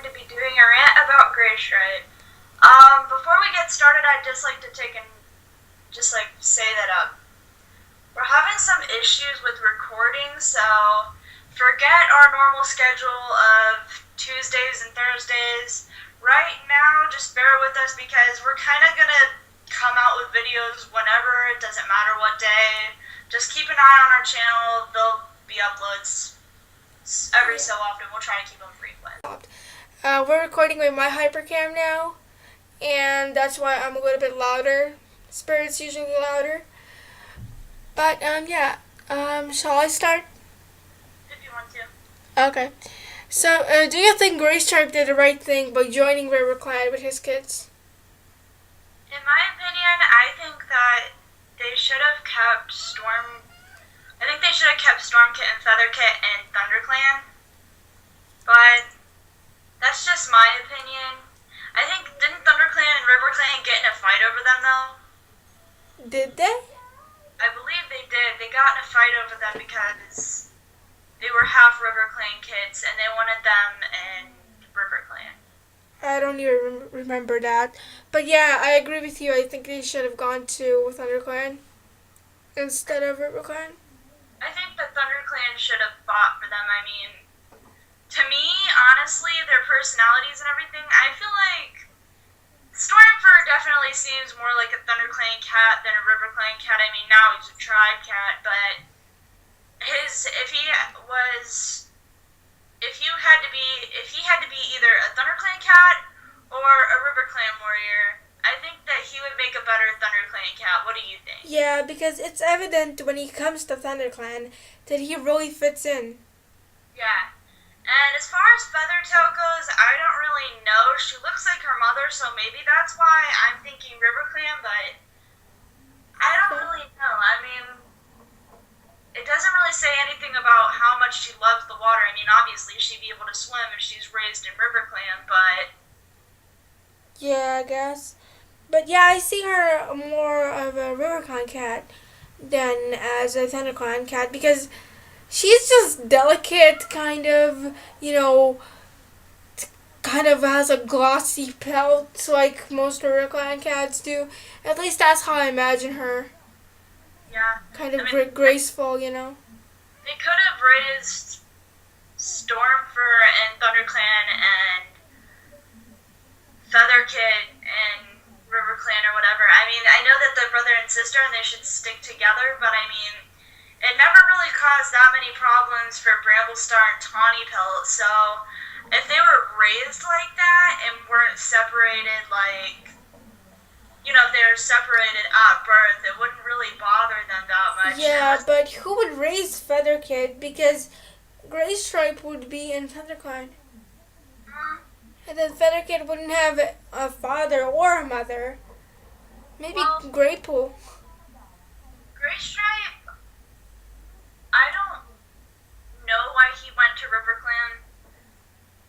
to be doing a rant about Graystripe. Before we get started, I'd just like to say that we're having some issues with recording, so forget our normal schedule of Tuesdays and Thursdays. Right now, just bear with us because we're kind of gonna come out with videos whenever. It doesn't matter what day. Just keep an eye on our channel. There'll be uploads every so often. We'll try to keep them frequent. We're recording with my hypercam now, and that's why I'm a little bit louder. Spirit's usually louder. But, shall I start? If you want to. Okay. So, do you think Graystripe did the right thing by joining River Clan with his kids? In my opinion, I think that they should have kept Stormkit and Featherkit and ThunderClan. But that's just my opinion. I think, didn't ThunderClan and RiverClan get in a fight over them though? Did they? I believe they did. They got in a fight over them because they were half RiverClan kids and they wanted them in RiverClan. I don't even remember that. But yeah, I agree with you. I think they should have gone to ThunderClan instead of RiverClan. I think the ThunderClan should have fought for them. I mean, to me, honestly, their personalities and everything, I feel like Stormfur definitely seems more like a ThunderClan cat than a RiverClan cat. I mean, now he's a tribe cat, but if he had to be either a ThunderClan cat or a RiverClan warrior, I think that he would make a better ThunderClan cat. What do you think? Yeah, because it's evident when he comes to ThunderClan that he really fits in. Yeah. And as far as Feathertail goes, I don't really know. She looks like her mother, so maybe that's why I'm thinking RiverClan, but I don't really know. I mean, it doesn't really say anything about how much she loves the water. I mean, obviously she'd be able to swim if she's raised in RiverClan, but yeah, I guess. But yeah, I see her more of a RiverClan cat than as a ThunderClan cat because she's just delicate, kind of has a glossy pelt like most RiverClan cats do. At least that's how I imagine her. yeah. Kind of graceful, They could have raised Stormfur and ThunderClan and Featherkit and RiverClan or whatever. I mean, I know that they're brother and sister and they should stick together, but I mean, it never really caused that many problems for Bramblestar and Tawny Pelt, so if they were raised like that and weren't separated, if they were separated at birth, it wouldn't really bother them that much. Yeah, but who would raise Featherkit? Because Graystripe would be in FeatherClan. And then Featherkit wouldn't have a father or a mother. Maybe Graypool. Graystripe, I don't know why he went to RiverClan,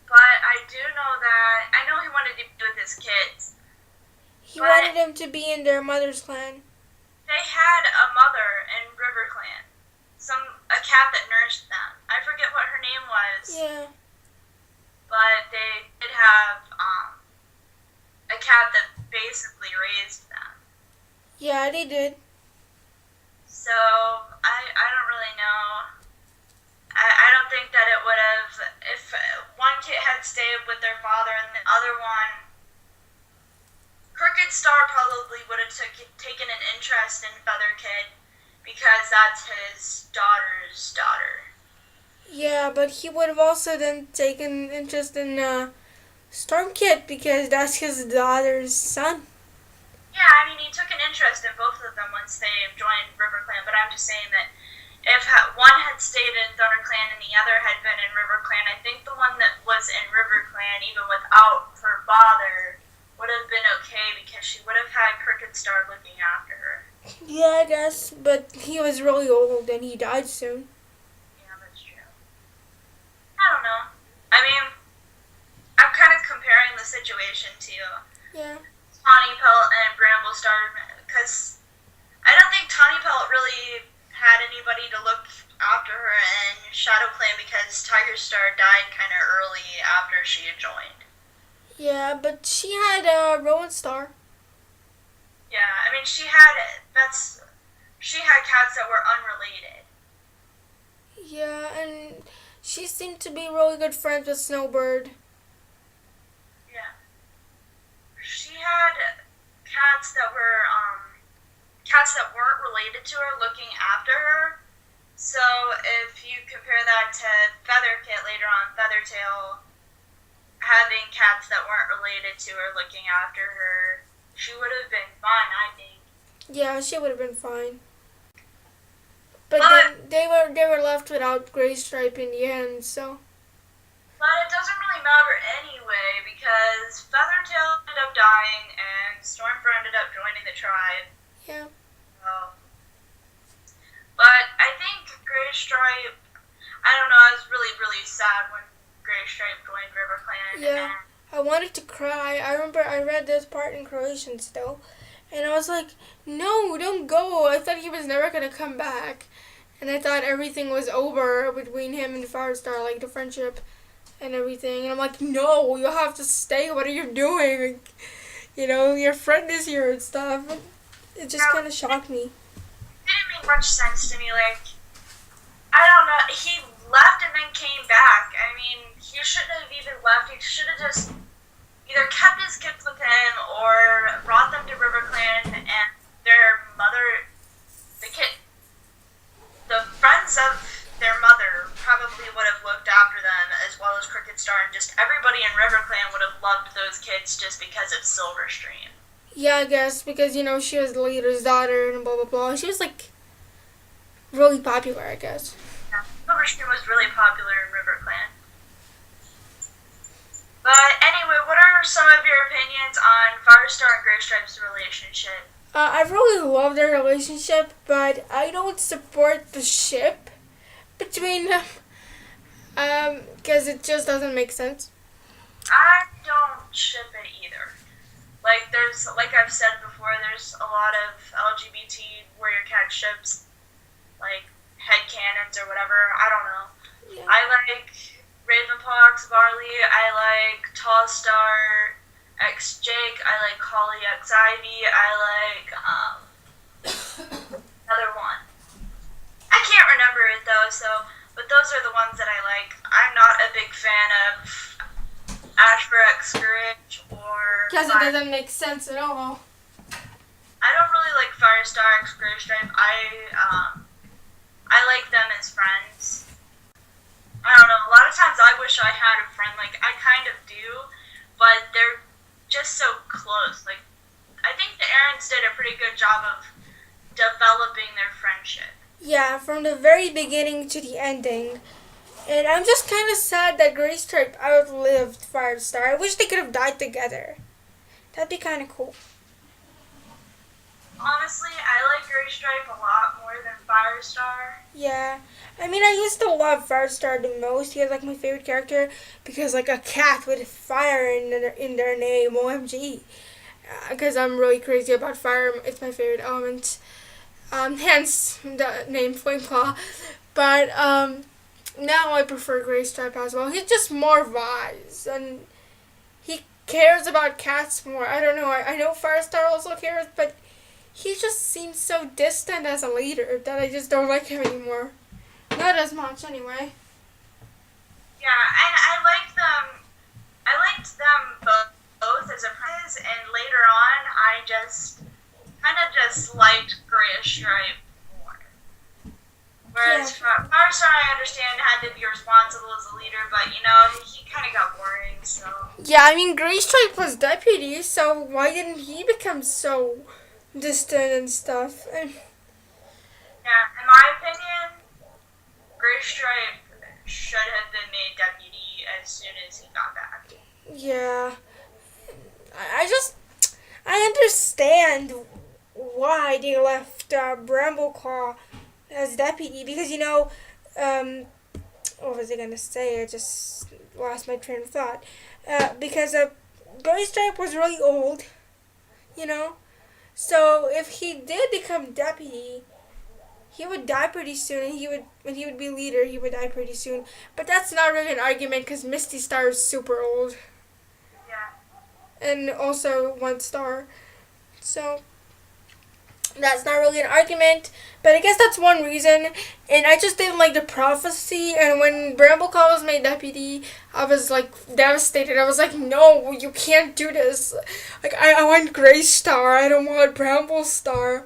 but I do know that, I know he wanted to be with his kids. He wanted them to be in their mother's clan. They had a mother in RiverClan. A cat that nourished them. I forget what her name was. Yeah. But they did have a cat that basically raised them. Yeah, they did. So, I don't really know. I don't think that it would have, if one kid had stayed with their father and the other one, Crooked Star probably would have taken an interest in Featherkit because that's his daughter's daughter. Yeah, but he would have also then taken interest in Stormkit because that's his daughter's son. Yeah, I mean, he took an interest in both of them once they joined RiverClan, but I'm just saying that if one had stayed in ThunderClan and the other had been in RiverClan, I think the one that was in RiverClan, even without her father, would have been okay because she would have had Crooked Star looking after her. Yeah, I guess, but he was really old and he died soon. Yeah, that's true. I don't know. I mean, I'm kind of comparing the situation to Tawny Pelt and Bramblestar because I don't think Tawny Pelt really had anybody to look after her in Shadow Clan because Tiger Star died kind of early after she had joined. Yeah, but she had a Rowan Star. Yeah, I mean she had cats that were unrelated. Yeah, and she seemed to be really good friends with Snowbird. Yeah, she had cats that weren't related to her looking after her. So if you compare that to Featherkit later on, Feathertail having cats that weren't related to her looking after her, she would have been fine, I think. Yeah, she would have been fine. But But then they were left without Graystripe in the end, so it doesn't really matter anyway because Feathertail ended up dying and Stormfur ended up joining the tribe. yeah. So, but I think Graystripe, I don't know, I was really, really sad when Graystripe joined RiverClan. Yeah. I wanted to cry. I remember I read this part in Croatian still, and I was like, no, don't go. I thought he was never going to come back. And I thought everything was over between him and Firestar, like the friendship and everything. And I'm like, no, you have to stay. What are you doing? Your friend is here and stuff. It just kind of shocked me. It didn't make much sense to me. Like, I don't know. He left and then came back. I mean, he shouldn't have even left. He should have just either kept his kids with him or brought them to RiverClan and their mother, the friends of their mother probably would have looked after them as well as Crooked Star, and just everybody in RiverClan would have loved those kids just because of Silverstream. Yeah, I guess, because, she was the leader's daughter and blah, blah, blah. She was, really popular, I guess. Yeah, Silverstream was really popular in RiverClan. But anyway, what are some of your opinions on Firestar and Graystripe's relationship? I really love their relationship, but I don't support the ship between them. Because it just doesn't make sense. I don't ship it either. Like I've said before, there's a lot of LGBT warrior cat ships, like headcanons or whatever. I don't know. Yeah. I like Ravenpox Barley. I like Tall Star X Jake. I like Holly X Ivy. I like another one. I can't remember it though. But those are the ones that I like. I'm not a big fan of Ashbur X Scourge or. Because it doesn't make sense at all. I don't really like Firestar X Graystripe. I like them as friends. I don't know. A lot of times I wish I had a friend. Like, I kind of do, but they're just so close. Like, I think the Aarons did a pretty good job of developing their friendship. Yeah, from the very beginning to the ending. And I'm just kind of sad that Graystripe outlived Firestar. I wish they could have died together. That'd be kind of cool. Honestly, I like Graystripe a lot more than Firestar. Yeah. I mean, I used to love Firestar the most. He was my favorite character because a cat with fire in their name, OMG. Because I'm really crazy about fire. It's my favorite element. Hence the name Flameclaw. But now I prefer Graystripe as well. He's just more wise and he cares about cats more. I don't know. I know Firestar also cares, but he just seems so distant as a leader that I just don't like him anymore. Not as much, anyway. Yeah, and I liked them both as apprentices, and later on, I just kind of just liked Graystripe more. Whereas Firestar, I understand, had to be responsible as a leader, but he kind of got boring. So. Yeah, I mean, Graystripe was deputy, so why didn't he become so distant and stuff? Yeah, in my opinion, Graystripe should have been made deputy as soon as he got back. Yeah. I understand why they left Brambleclaw as deputy, because, what was I going to say? I just lost my train of thought. Because Graystripe was really old, so if he did become deputy, he would die pretty soon, and when he would be leader, he would die pretty soon. But that's not really an argument because Misty Star is super old, Yeah. and also 1 star. So that's not really an argument, but I guess that's one reason. And I just didn't like the prophecy. And when Brambleclaw was made deputy, I was like devastated. I was like, no, you can't do this. Like I want Graystar. I don't want Bramblestar.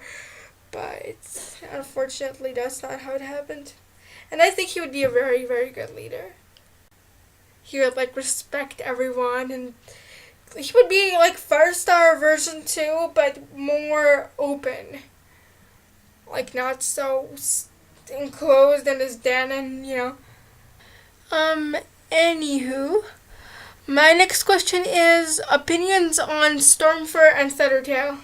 But unfortunately, that's not how it happened. And I think he would be a very, very good leader. He would like respect everyone, and he would be like 5 star version 2, but more open. Like not so enclosed in his den, and Anywho, my next question is opinions on Stormfur and Feathertail.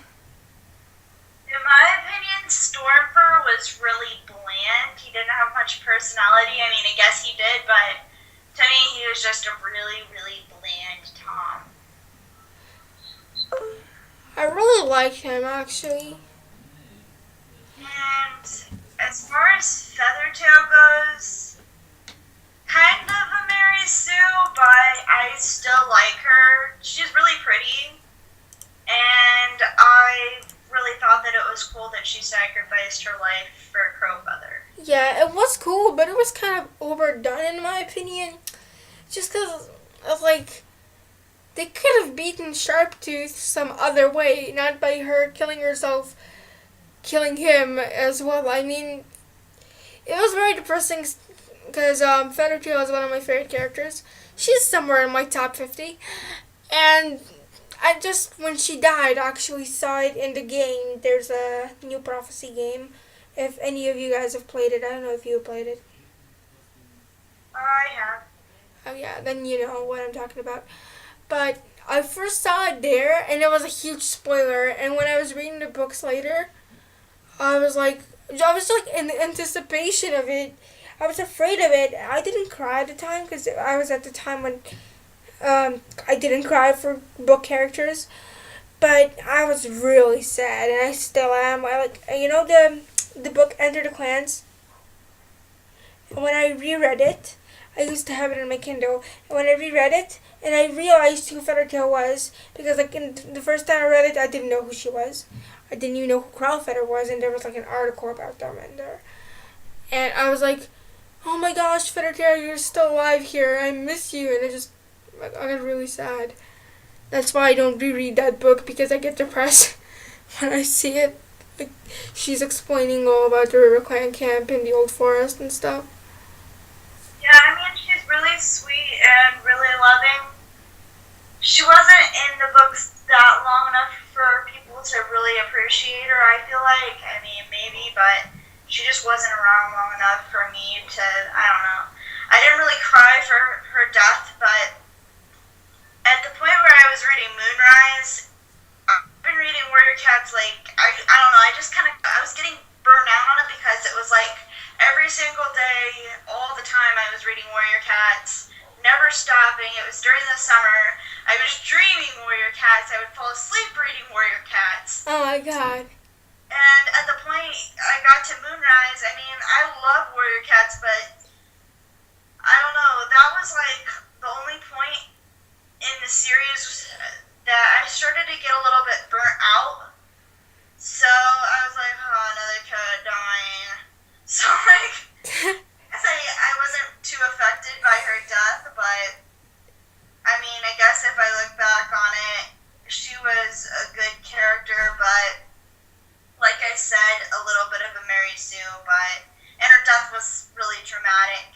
In my opinion, Stormfur was really bland. He didn't have much personality. I mean, I guess he did, but to me, he was just a really, really bland Tom. I really like him, actually. And as far as Feathertail goes, kind of a Mary Sue, but I still like her. She's really pretty, and I really thought that it was cool that she sacrificed her life for Crowfeather. Yeah, it was cool, but it was kind of overdone in my opinion. Just because of like, they could have beaten Sharptooth some other way, not by her killing herself, killing him as well. I mean, it was very depressing because Feathertail is one of my favorite characters. She's somewhere in my top 50. And I just, when she died, actually saw it in the game. There's a new Prophecy game. If any of you guys have played it, I don't know if you have played it. I have. Oh yeah, then you know what I'm talking about. But I first saw it there, and it was a huge spoiler. And when I was reading the books later, I was like in anticipation of it. I was afraid of it. I didn't cry at the time because I was at the time when I didn't cry for book characters, but I was really sad, and I still am. I like the book Enter the Clans. When I reread it, I used to have it in my Kindle, and when I reread it, and I realized who Feathertail was, because like in the first time I read it, I didn't know who she was. I didn't even know who Crowfeather was, and there was like an article about them in there. And I was like, oh my gosh, Feathertail, you're still alive here. I miss you. And I got really sad. That's why I don't reread that book, because I get depressed when I see it. Like, she's explaining all about the River Clan camp in the old forest and stuff. Yeah, I mean, she's really sweet and really loving. She wasn't in the books that long enough for people to really appreciate her, I feel like. I mean, maybe, but she just wasn't around long enough for me to, I don't know. I didn't really cry for her death, but at the point where I was reading Moonrise, I've been reading Warrior Cats, like, I don't know, I was getting burned out on it because it was like every single day, all the time I was reading Warrior Cats, never stopping. It was during the summer. I was dreaming Warrior Cats. I would fall asleep reading Warrior Cats. Oh my god. And at the point I got to Moonrise, I mean, I love Warrior Cats, but I don't know, that was like the only point in the series that I started to get a little bit burnt out. So I was like, oh, another cat dying. So like, I wasn't too affected by her death, but I mean, I guess if I look back on it, she was a good character, but like I said, a little bit of a Mary Sue, and her death was really dramatic.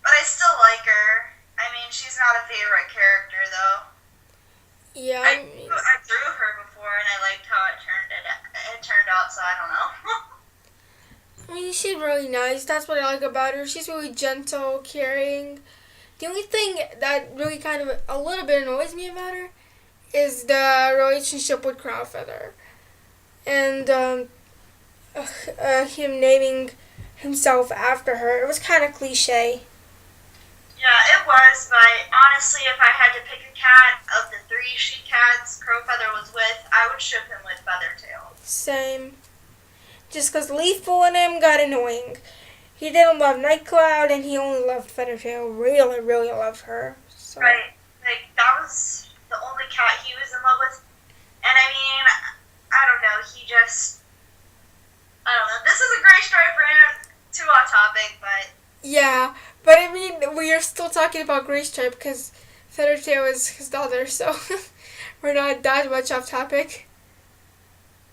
But I still like her. I mean, she's not a favorite character, though. Yeah, I drew her before, and I liked how it turned out, so I don't know. I mean, she's really nice. That's what I like about her. She's really gentle, caring. The only thing that really kind of a little bit annoys me about her is the relationship with Crowfeather. And him naming himself after her. It was kind of cliche. Yeah, it was, but honestly, if I had to pick a cat of the 3 she cats Crowfeather was with, I would ship him with Feathertail. Same. just because Leafball and him got annoying. He didn't love Nightcloud, and he only loved Feathertail. Really, really loved her. So. Right. Like, that was the only cat he was in love with. And I mean, I don't know, I don't know. This is a Graystripe rant, too off topic, but... Yeah, but I mean, we are still talking about Graystripe because Feathertail is his daughter, so we're not that much off topic.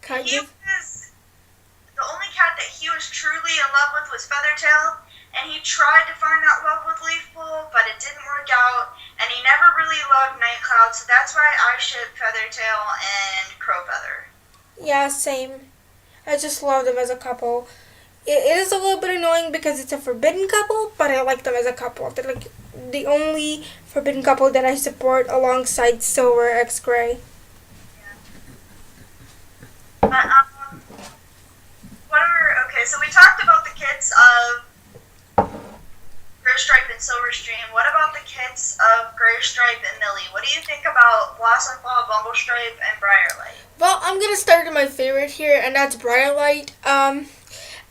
He was... The only cat that he was truly in love with was Feathertail, and he tried to find that love with Leafball, but it didn't work out, and he never really loved Nightcloud, so that's why I ship Feathertail and Crowfeather. Yeah, same. I just love them as a couple. It is a little bit annoying because it's a forbidden couple, but I like them as a couple. They're like the only forbidden couple that I support alongside Silver X Gray. Yeah. But, okay, so we talked about the kids of Graystripe and Silverstream. What about the kids of Graystripe and Millie? What do you think about Blossomfall, Bumblestripe, and Briarlight? Well, I'm gonna start with my favorite here, and that's Briarlight.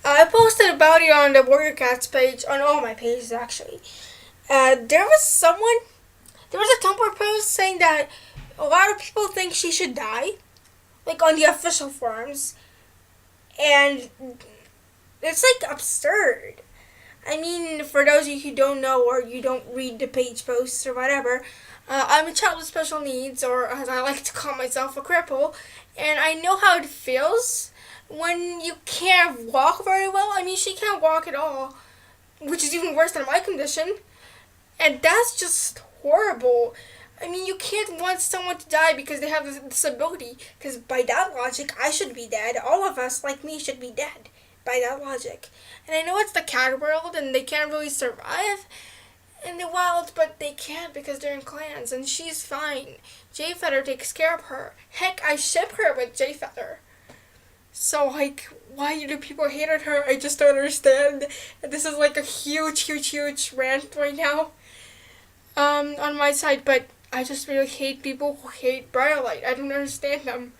I posted about it on the Warrior Cats page, on all my pages actually. There was a Tumblr post saying that a lot of people think she should die, like on the official forums, and it's like absurd. I mean, for those of you who don't know or you don't read the page posts or whatever, I'm a child with special needs, or as I like to call myself, a cripple, and I know how it feels when you can't walk very well. I mean, she can't walk at all, which is even worse than my condition, and that's just horrible. I mean, you can't want someone to die because they have this disability, because by that logic, I should be dead. All of us, like me, should be dead by that logic. And I know it's the cat world, and they can't really survive in the wild, but they can't because they're in clans, and she's fine. Jayfeather takes care of her. Heck, I ship her with Jayfeather. So, like, why do people hate on her? I just don't understand. This is like a huge rant right now on my side, but I just really hate people who hate Briarlight. I don't understand them,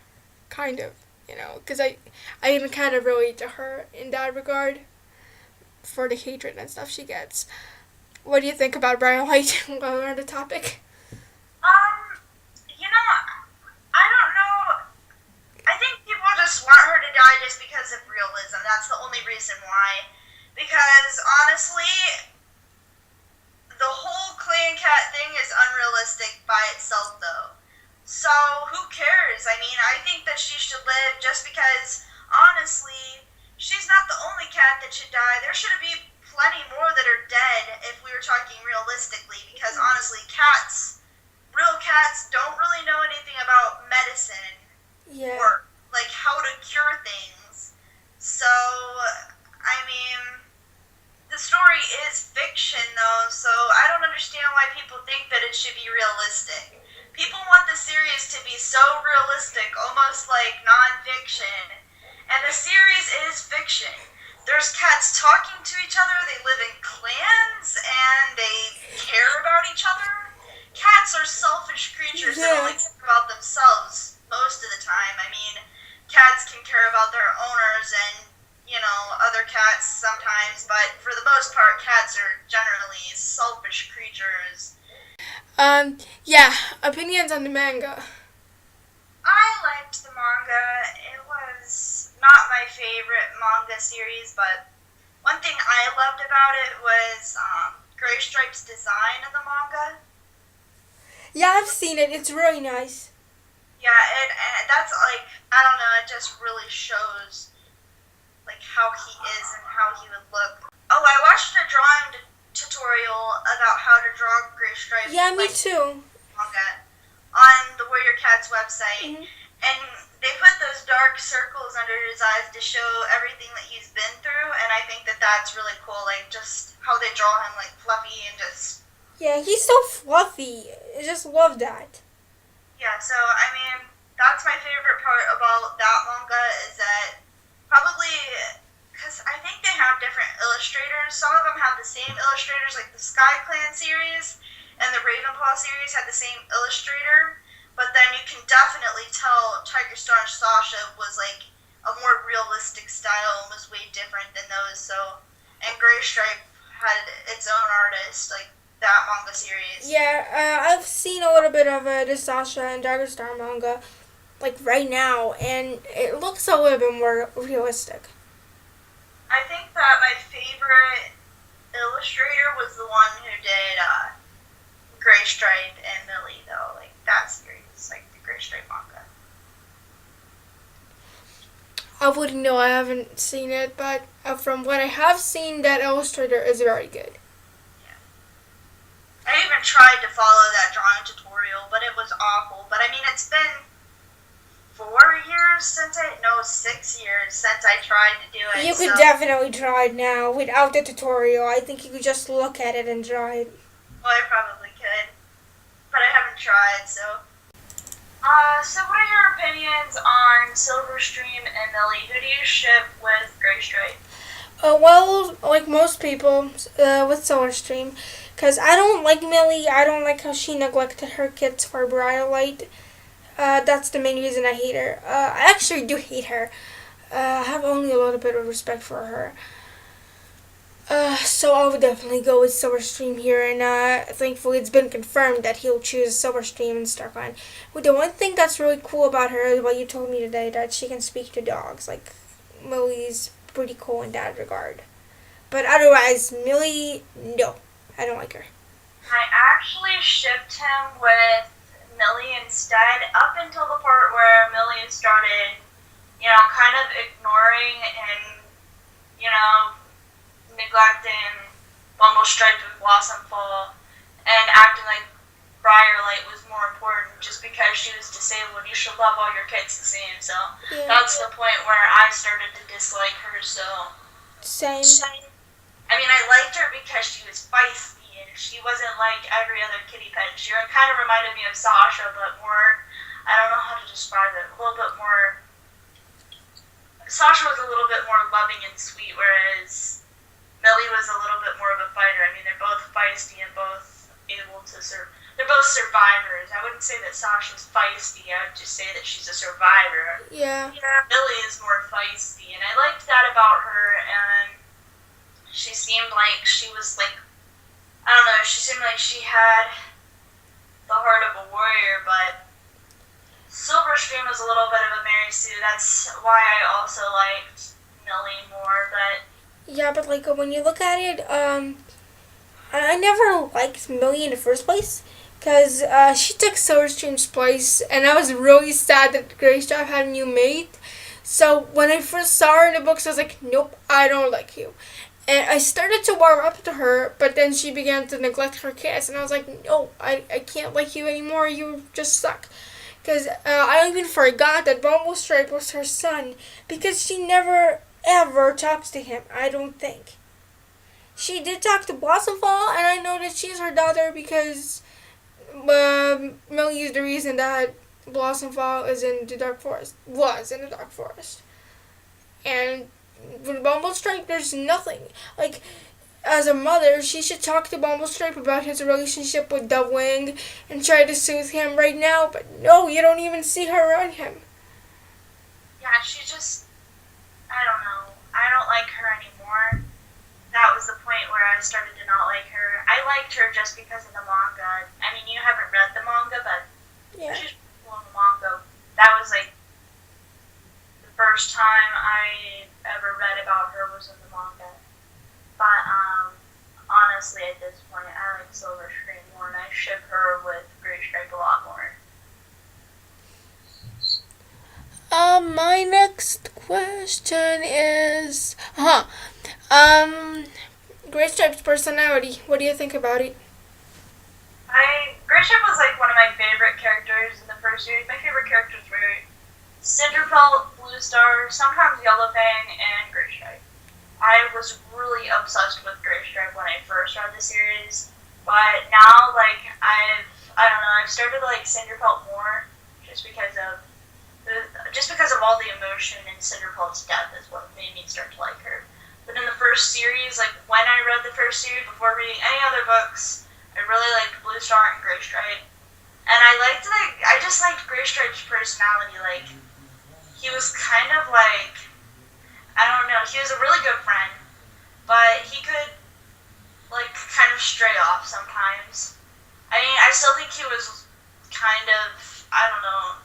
kind of, because I even kind of relate to her in that regard for the hatred and stuff she gets. What do you think about Briarlight while we're on the topic? I don't know. I think people just want her to die just because of realism. That's the only reason why. Because, honestly, the whole clan cat thing is unrealistic by itself, though. So, who cares? I mean, I think that she should live just because, honestly, she's not the only cat that should die. There should be plenty more that are dead if we were talking realistically, because, honestly, real cats don't really know anything about medicine. Yeah. Or, like, how to cure things. So, I mean, the story is fiction, though, so I don't understand why people think that it should be realistic. People want the series to be so realistic, almost like non-fiction. And the series is fiction. There's cats talking to each other, they live in clans, and they care about each other. Cats are selfish creatures that only care about themselves most of the time. I mean, cats can care about their owners and, other cats sometimes, but for the most part, cats are generally selfish creatures. Yeah, opinions on the manga. I liked the manga. It was not my favorite manga series, but one thing I loved about it was Graystripe's design in the manga. Yeah, I've seen it. It's really nice. Yeah, and that's like, I don't know, it just really shows like how he is and how he would look. Oh, I watched a drawing tutorial about how to draw Graystripe. Yeah, me too. Manga on the Warrior Cats website, and they put those dark circles under his eyes to show everything that he's been through, and I think that that's really cool, like just how they draw him like fluffy and just... Yeah, he's so fluffy. I just love that. Yeah, so I mean, that's my favorite part about that manga is that probably, because I think they have different illustrators. Some of them have the same illustrators, like the Sky Clan series and the Ravenpaw series had the same illustrator, but then you can definitely tell Tiger Star and Sasha was like a more realistic style and was way different than those. So, and Graystripe had its own artist, like that manga series. Yeah, I've seen a little bit of the Sasha and Dagger Star manga, like right now, and it looks a little bit more realistic. I think that my favorite illustrator was the one who did Graystripe and Millie, though. Like that series, like the Graystripe manga. I wouldn't know, I haven't seen it, but from what I have seen, that illustrator is very good. Yeah. I even tried to follow that drawing tutorial, but it was awful. But I mean, it's been 4 years since 6 years since I tried to do it. You could definitely try it now without the tutorial. I think you could just look at it and draw it. Well, I probably could, but I haven't tried, so. So what are your opinions on Silverstream and Millie? Who do you ship with Graystripe? Well, like most people with Silverstream, because I don't like Millie. I don't like how she neglected her kids for Briarlight. That's the main reason I hate her. I actually do hate her. I have only a little bit of respect for her. So I would definitely go with Silverstream here, and thankfully it's been confirmed that he'll choose Silverstream in Starcline. But the one thing that's really cool about her is what you told me today, that she can speak to dogs. Like, Millie's pretty cool in that regard. But otherwise, Millie, no, I don't like her. I actually shipped him with Millie instead, up until the part where Millie started, kind of ignoring and, neglecting Bumblestripe and Blossomfall and acting like Briarlight was more important just because she was disabled. You should love all your kids the same. So that's the point where I started to dislike her. So Same. I mean, I liked her because she was feisty and she wasn't like every other kitty pet. She kind of reminded me of Sasha, but more, I don't know how to describe it, a little bit more. Sasha was a little bit more loving and sweet, whereas Millie was a little bit more of a fighter. I mean, they're both feisty and both able to they're both survivors. I wouldn't say that Sasha's feisty. I would just say that she's a survivor. Yeah. Millie is more feisty, and I liked that about her. And she seemed like she was like, I don't know. She seemed like she had the heart of a warrior, but Silverstream was a little bit of a Mary Sue. That's why I also liked Millie more, but. Yeah, but like when you look at it, I never liked Millie in the first place because she took Silverstream's place, and I was really sad that Graystripe had a new mate. So when I first saw her in the books, I was like, nope, I don't like you. And I started to warm up to her, but then she began to neglect her kids, and I was like, no, I can't like you anymore. You just suck. Because I even forgot that Bumblestripe was her son because she never ever talks to him, I don't think. She did talk to Blossomfall, and I know that she's her daughter because Millie is the reason that Blossomfall is in the Dark Forest. Was in the Dark Forest. And with Bumblestripe, there's nothing. Like, as a mother, she should talk to Bumblestripe about his relationship with Dovewing and try to soothe him right now, but no, you don't even see her around him. Yeah, she just, I don't know. I don't like her anymore. That was the point where I started to not like her. I liked her just because of the manga. I mean, you haven't read the manga, but she's cool in the manga. That was like the first time I ever read about her was in the manga. But honestly, at this point, I like Silverstream more, and I ship her with Graystripe a lot more. My next question is, Graystripe's personality. What do you think about it? Graystripe was like one of my favorite characters in the first series. My favorite characters were Cinderpelt, Bluestar, sometimes Yellowfang, and Graystripe. I was really obsessed with Graystripe when I first read the series, but now, like, I've started to like Cinderpelt more, just because of all the emotion in Cinderpelt's death is what made me start to like her. But in the first series, like when I read the first series before reading any other books, I really liked Bluestar and Graystripe, and I just liked Graystripe's personality. Like, he was kind of like, I don't know, he was a really good friend, but he could, like, kind of stray off sometimes. I mean, I still think he was kind of, I don't know,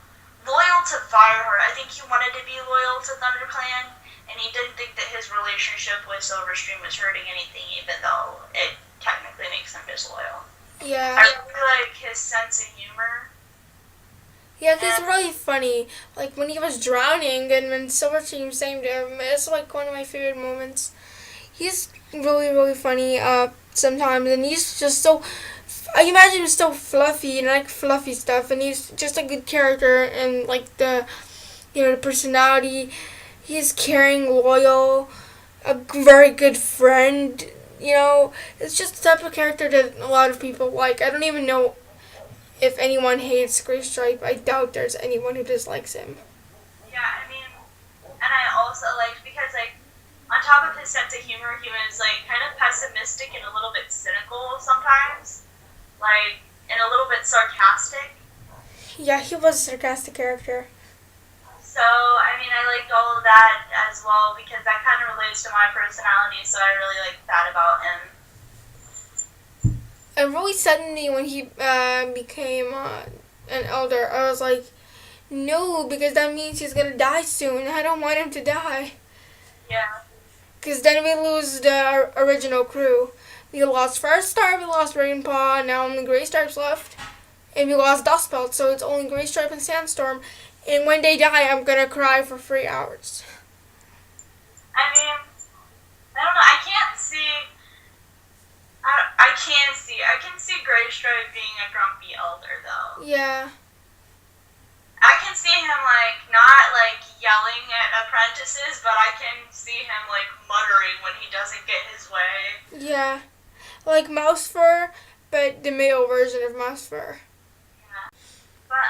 loyal to Fireheart. I think he wanted to be loyal to ThunderClan, and he didn't think that his relationship with Silverstream was hurting anything, even though it technically makes him disloyal. Yeah. I really like his sense of humor. Yeah, he's really funny. Like when he was drowning and when Silverstream saved him, it's like one of my favorite moments. He's really, really funny sometimes, and he's just so. I imagine him so fluffy and I like fluffy stuff, and he's just a good character and like the personality. He's caring, loyal, a very good friend. It's just the type of character that a lot of people like. I don't even know if anyone hates Graystripe. I doubt there's anyone who dislikes him. Yeah, I mean, and I also like, because like, on top of his sense of humor, he was like kind of pessimistic and a little bit cynical sometimes, like, and a little bit sarcastic. Yeah, he was a sarcastic character. So, I mean, I liked all of that as well because that kind of relates to my personality, so I really liked that about him. And really suddenly when he became an elder, I was like, no, because that means he's going to die soon. I don't want him to die. Yeah. Because then we lose the original crew. We lost Firestar, we lost Rainpaw, now only Graystripe's left. And we lost Dustbelt, so it's only Graystripe and Sandstorm. And when they die, I'm going to cry for 3 hours. I mean, I don't know, I can see Graystripe being a grumpy elder, though. Yeah. I can see him, like, not, like, yelling at apprentices, but I can see him, like, muttering when he doesn't get his way. Yeah. Like Mouse Fur, but the male version of Mouse Fur. Yeah. But,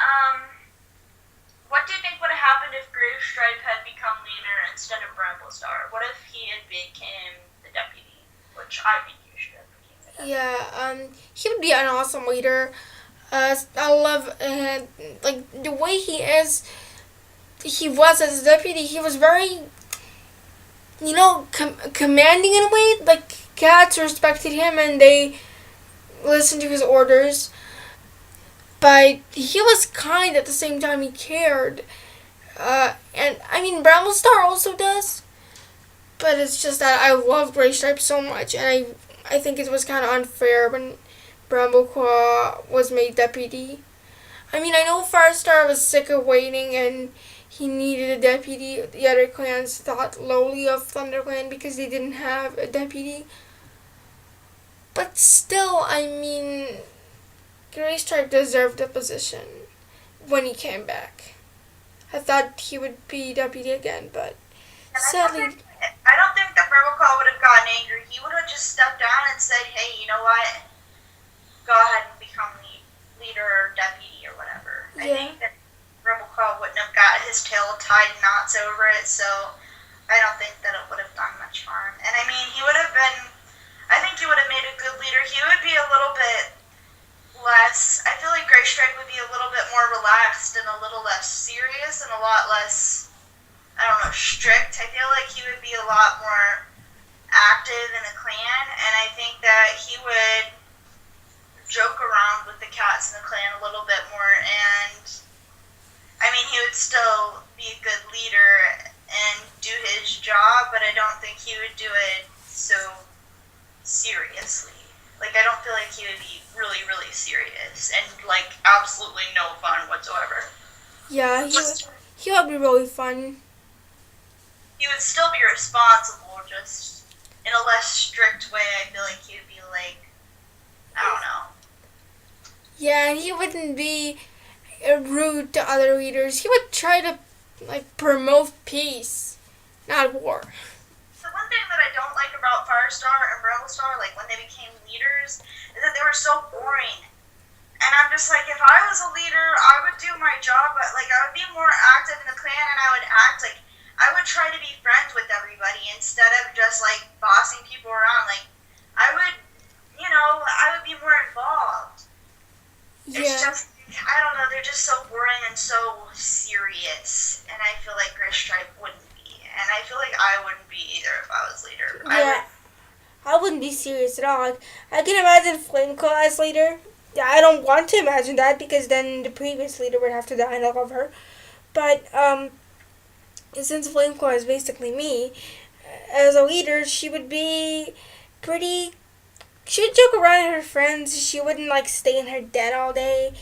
what do you think would have happened if Graystripe had become leader instead of Bramblestar? What if he had became the deputy? Which I think you should have became the deputy. Yeah, he would be an awesome leader. I love, like, the way he was as a deputy. He was very, commanding in a way. Like, cats respected him and they listened to his orders. But he was kind at the same time he cared. And, I mean, Bramblestar also does. But it's just that I love Graystripe so much, and I think it was kind of unfair when Brambleclaw was made deputy. I mean, I know Firestar was sick of waiting and he needed a deputy. The other clans thought lowly of ThunderClan because they didn't have a deputy. But still, I mean, Graystripe deserved the position when he came back. I thought he would be deputy again, but sadly... I don't think that Brambleclaw would have gotten angry. He would have just stepped down and said, hey, you know what? Go ahead and become leader or deputy or whatever. Yeah. I think that Brambleclaw wouldn't have got his tail tied in knots over it, so I don't think that it would have done much harm. And I mean, I think he would have made a good leader. He would be a little bit less, I feel like Graystripe would be a little bit more relaxed and a little less serious and a lot less, I don't know, strict. I feel like he would be a lot more active in the clan, and I think that he would joke around with the cats in the clan a little bit more, and I mean, he would still be a good leader and do his job, but I don't think he would do it so seriously. Like, I don't feel like he would be really, really serious and, like, absolutely no fun whatsoever. Yeah, he would be really fun. He would still be responsible, just in a less strict way. I feel like he would be, like, I don't know. Yeah, and he wouldn't be rude to other leaders. He would try to, like, promote peace, not war. The one thing that I don't like about Firestar and Bramblestar, like, when they became leaders, is that they were so boring. And I'm just like, if I was a leader, I would do my job, but, like, I would be more active in the clan, and I would act like, I would try to be friends with everybody instead of just, like, bossing people around. Like, I would be more involved. Yeah. It's just I don't know, they're just so boring and so serious, and I feel like Graystripe wouldn't be, and I feel like I wouldn't be either if I was leader. I Yeah, would. I wouldn't be serious at all. Like, I can imagine Flameclaw as leader. Yeah, I don't want to imagine that because then the previous leader would have to die and I love her. But since Flameclaw is basically me, as a leader, she would be pretty. She would joke around with her friends. She wouldn't like stay in her den all day.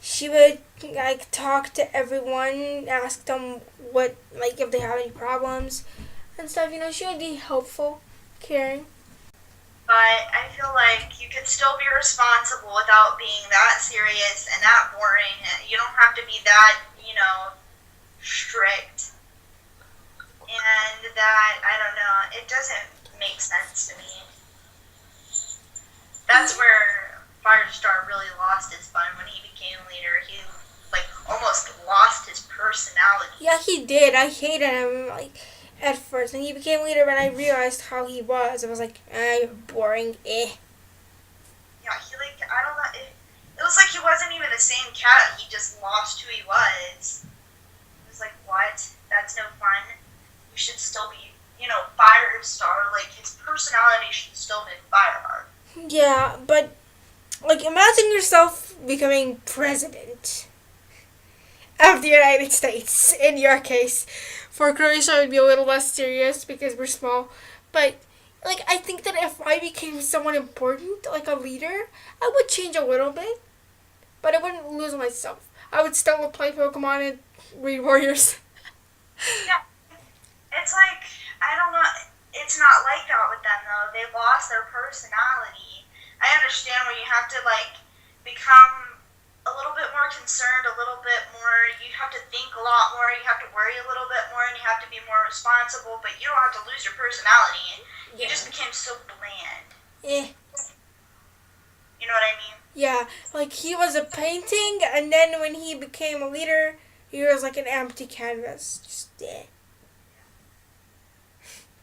She would like talk to everyone, ask them what like if they have any problems and stuff. You know, she would be helpful, caring. But I feel like you could still be responsible without being that serious and that boring. You don't have to be that, strict. And that, I don't know, it doesn't make sense to me. That's where Firestar really lost his fun when he became leader. He, like, almost lost his personality. Yeah, he did. I hated him like at first, and he became leader when I realized how he was. I was like, boring. Yeah, he, like, I don't know, it was like he wasn't even the same cat. He just lost who he was. It was like, what? That's no fun. You should still be, Firestar. Like, his personality should still be Fireheart. Yeah, but like imagine yourself becoming president of the United States. In your case, for Croatia, it would be a little less serious because we're small. But like, I think that if I became someone important, like a leader, I would change a little bit, but I wouldn't lose myself. I would still play Pokemon and read Warriors. Yeah, it's like, I don't know, it's not like that with them, though. They lost their personality. I understand when you have to, like, become a little bit more concerned, a little bit more, you have to think a lot more, you have to worry a little bit more, and you have to be more responsible, but you don't have to lose your personality. You just became so bland. Eh. You know what I mean? Yeah, like he was a painting, and then when he became a leader, he was like an empty canvas. Just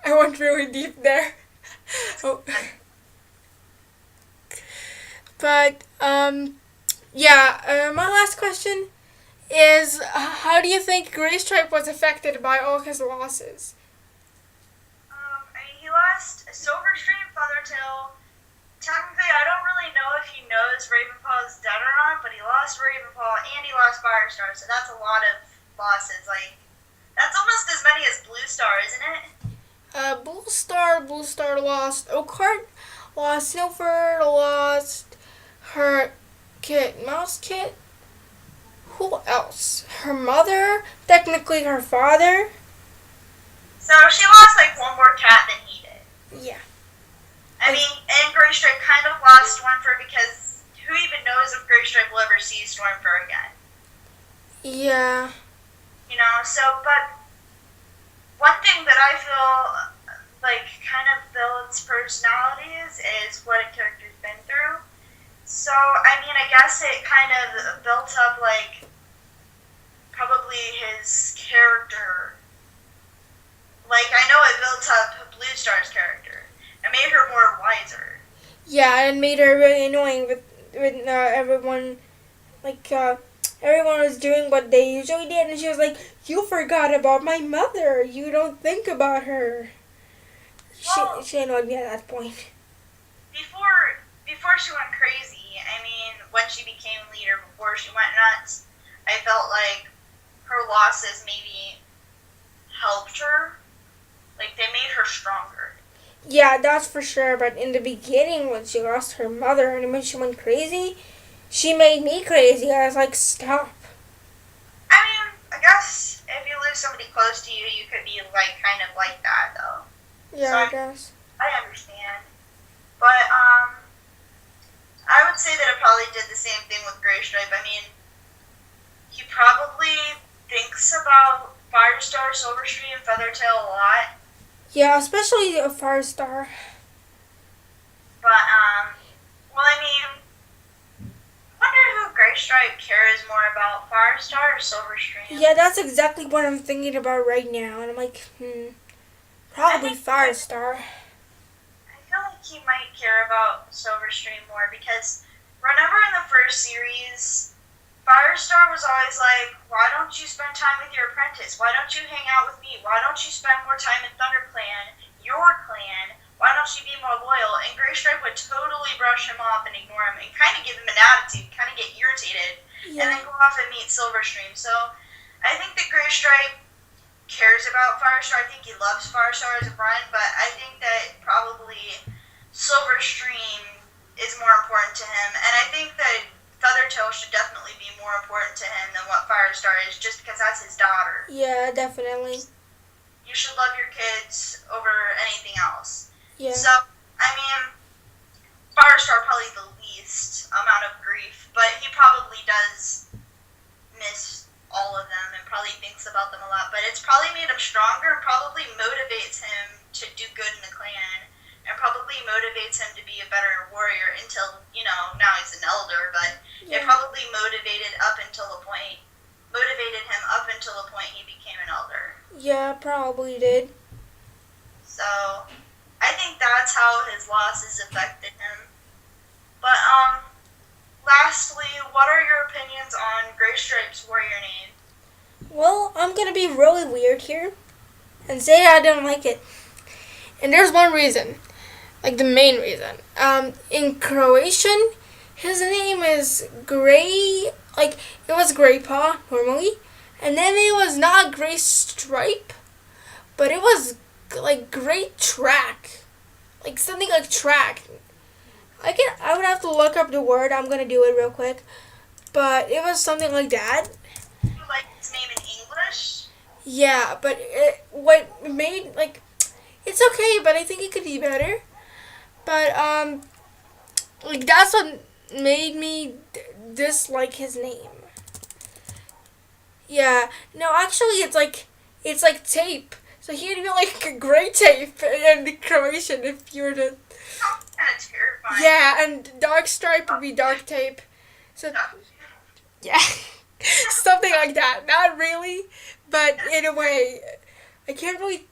I went really deep there. Oh. But yeah. My last question is: how do you think Graystripe was affected by all his losses? I mean, he lost Silverstream, Feathertail. Technically, I don't really know if he knows Ravenpaw is dead or not, but he lost Ravenpaw and he lost Firestar, so that's a lot of losses. Like, that's almost as many as Blue Star, isn't it? Blue Star lost. Oakheart lost. Silver lost. Her kit, Mouse Kit. Who else? Her mother. Technically, her father. So she lost like one more cat than he did. Yeah. I mean, and Graystripe kind of lost Stormfur because who even knows if Graystripe will ever see Stormfur again? Yeah. But one thing that I feel like kind of builds personalities is what a character's been through. So, I mean, I guess it kind of built up, like, probably his character. Like, I know it built up Blue Star's character. It made her more wiser. Yeah, and made her really annoying with everyone. Like, everyone was doing what they usually did, and she was like, "You forgot about my mother. You don't think about her." Well, she annoyed me at that point. Before she went crazy, I mean, when she became leader, before she went nuts, I felt like her losses maybe helped her. Like, they made her stronger. Yeah, that's for sure. But in the beginning, when she lost her mother and when she went crazy, she made me crazy. I was like, stop. I mean, I guess if you lose somebody close to you, you could be, like, kind of like that, though. Yeah, So I guess. I understand. But, I would say that it probably did the same thing with Graystripe. I mean, he probably thinks about Firestar, Silverstream, Feathertail a lot. Yeah, especially a Firestar. But, well, I mean, I wonder who Graystripe cares more about, Firestar or Silverstream? Yeah, that's exactly what I'm thinking about right now. And I'm like, probably Firestar. I feel like he might care about Silverstream more because remember in the first series, Firestar was always like, why don't you spend time with your apprentice? Why don't you hang out with me? Why don't you spend more time in ThunderClan, your clan? Why don't you be more loyal? And Graystripe would totally brush him off and ignore him and kind of give him an attitude, kind of get irritated, and then go off and meet Silverstream. So I think that Graystripe cares about Firestar. I think he loves Firestar as a friend, but I think that probably Silverstream is more important to him, and I think that Feathertail should definitely be more important to him than what Firestar is, just because that's his daughter. Yeah, definitely. You should love your kids over anything else. Yeah. So, I mean, Firestar probably the least amount of grief, but he probably does miss all of them and probably thinks about them a lot, but it's probably made him stronger and probably motivates him to do good in the clan and probably motivates him to be a better warrior until, now he's an elder, but it probably motivated him up until the point he became an elder. Yeah, probably did. So, I think that's how his losses affected him. But, lastly, what are your opinions on Graystripe's warrior name? Well, I'm gonna be really weird here and say I don't like it. And there's one reason. Like the main reason. In Croatian, his name is Gray, it was Graypaw normally, and then it was not Graystripe, but it was like Gray Track, like something like track. I would have to look up the word. I'm gonna do it real quick, but it was something like that. You like his name in English? Yeah, but it's okay, but I think it could be better. But that's what made me dislike his name. Yeah, no, actually, it's like tape. So he'd be like a gray tape in Croatian if you were to. Kind of terrifying. Yeah, and dark stripe would be dark tape. So yeah, something like that. Not really, but in a way, I can't really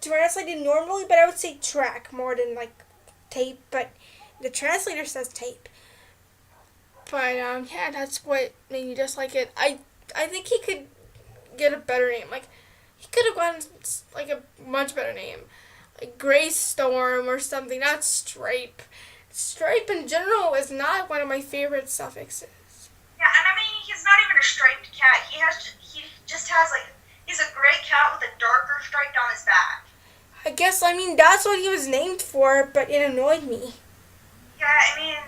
translate it normally. But I would say track more than tape. But the translator says tape. But yeah, that's what made me dislike it. I think he could get a better name. He could have gotten a much better name. Like Gray Storm or something, not Stripe. Stripe in general is not one of my favorite suffixes. Yeah, and I mean, he's not even a striped cat. He just has he's a gray cat with a darker stripe down his back. I guess, that's what he was named for, but it annoyed me. Yeah, I mean,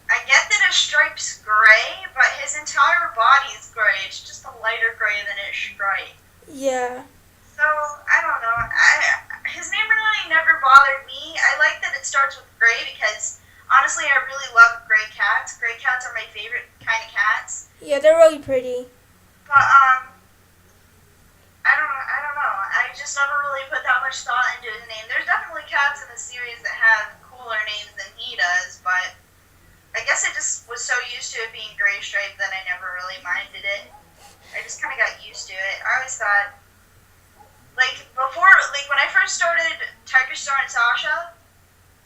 I get that his stripe's gray, but his entire body is gray. It's just a lighter gray than his stripe. Yeah. So, I don't know. His name really never bothered me. I like that it starts with gray because, honestly, I really love gray cats. Gray cats are my favorite kind of cats. Yeah, they're really pretty. But, I don't know. I just never really put that much thought into his name. There's definitely cats in the series that have cooler names than he does, but I guess I just was so used to it being Graystripe that I never really minded it. I just kind of got used to it. I always thought, when I first started Tiger Star and Sasha,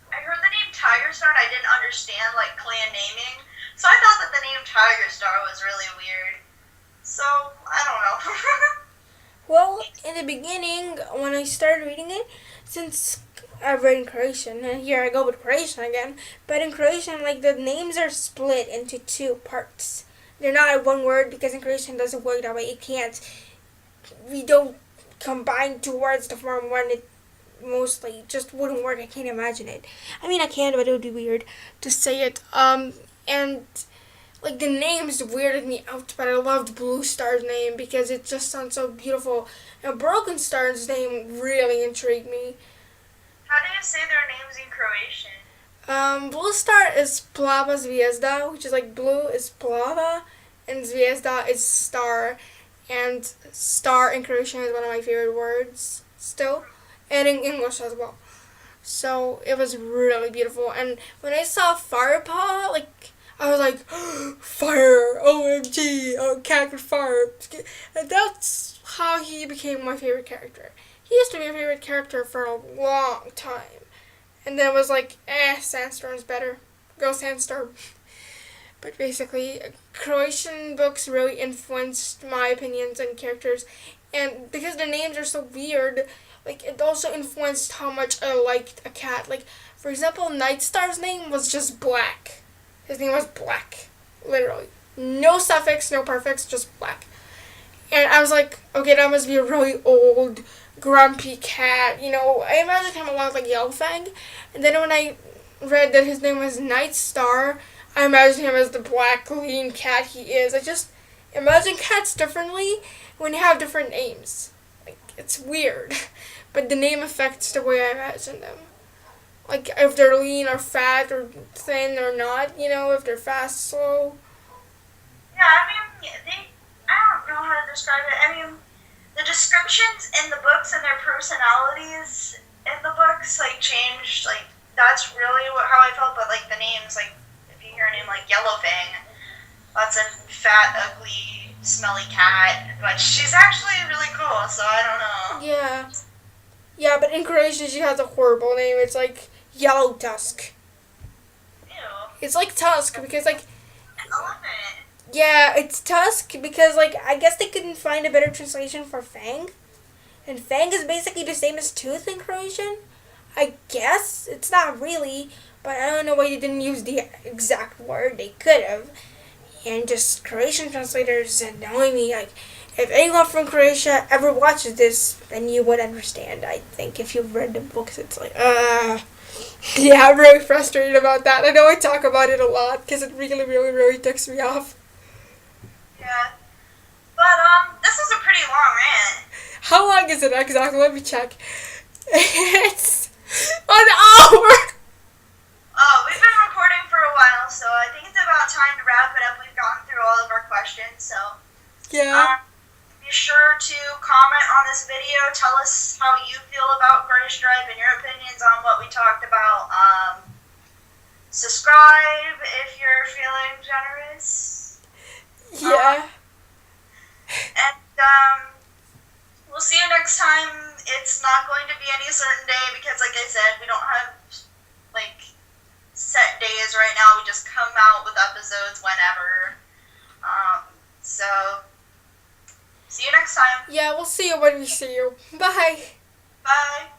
I heard the name Tiger Star and I didn't understand, clan naming. So I thought that the name Tiger Star was really weird. So, I don't know. Well, in the beginning, when I started reading it, since I've read in Croatian, and here I go with Croatian again, but in Croatian, the names are split into two parts. They're not one word because in Croatian it doesn't work that way. It can't. We don't combine two words to form one. It mostly just wouldn't work. I can't imagine it. I can, but it would be weird to say it. And the names weirded me out, but I loved Blue Star's name because it just sounds so beautiful. And Broken Star's name really intrigued me. How do you say their names in Croatian? Blue Star is Plava Zviezda, which is blue is Plava, and Zviezda is star. And star in Croatian is one of my favorite words still, and in English as well. So it was really beautiful. And when I saw Firepaw, I was like, fire, OMG, cat with fire. And that's how he became my favorite character. He used to be my favorite character for a long time. And then it was Sandstorm's better. Go Sandstorm. But basically, Croatian books really influenced my opinions and characters, and because the names are so weird, like it also influenced how much I liked a cat. Like, for example, Nightstar's name was just Black. His name was Black, literally. No suffix, no prefix, just Black. And I was like, okay, that must be a really old, grumpy cat. You know, I imagined him a lot like Yellowfang. And then when I read that his name was Nightstar, I imagined him as the black, lean cat he is. I just imagine cats differently when you have different names. Like, it's weird. But the name affects the way I imagine them. Like, if they're lean or fat or thin or not, you know, if they're fast, slow. Yeah, I mean, I don't know how to describe it. I mean, the descriptions in the books and their personalities in the books, like, changed. Like, that's really how I felt, but, like, the names, like, if you hear a name like Yellowfang, that's a fat, ugly, smelly cat, but she's actually really cool, so I don't know. Yeah. Yeah, but in Croatia she has a horrible name. It's like Yellow Tusk. Ew. It's like Tusk because, like, An elephant. yeah, it's Tusk because, like, I guess they couldn't find a better translation for Fang. And Fang is basically the same as Tooth in Croatian. I guess. It's not really, but I don't know why they didn't use the exact word. They could have. And just Croatian translators annoy me. Like, if anyone from Croatia ever watches this, then you would understand, I think. If you've read the books, it's like, yeah, I'm really frustrated about that. I know I talk about it a lot because it really, really, really ticks me off. Yeah. But, this was a pretty long rant. How long is it exactly? Let me check. It's an hour! We've been recording for a while, so I think it's about time to wrap it up. We've gotten through all of our questions, so Yeah. be sure to comment on this video. Tell us how you feel about Graystripe and your opinions on what we talked about. Subscribe if you're feeling generous. Yeah. And we'll see you next time. It's not going to be any certain day because, like I said, we don't have, like, set days right now. We just come out with episodes whenever. So, see you next time. Yeah, we'll see you when we see you. Bye. Bye.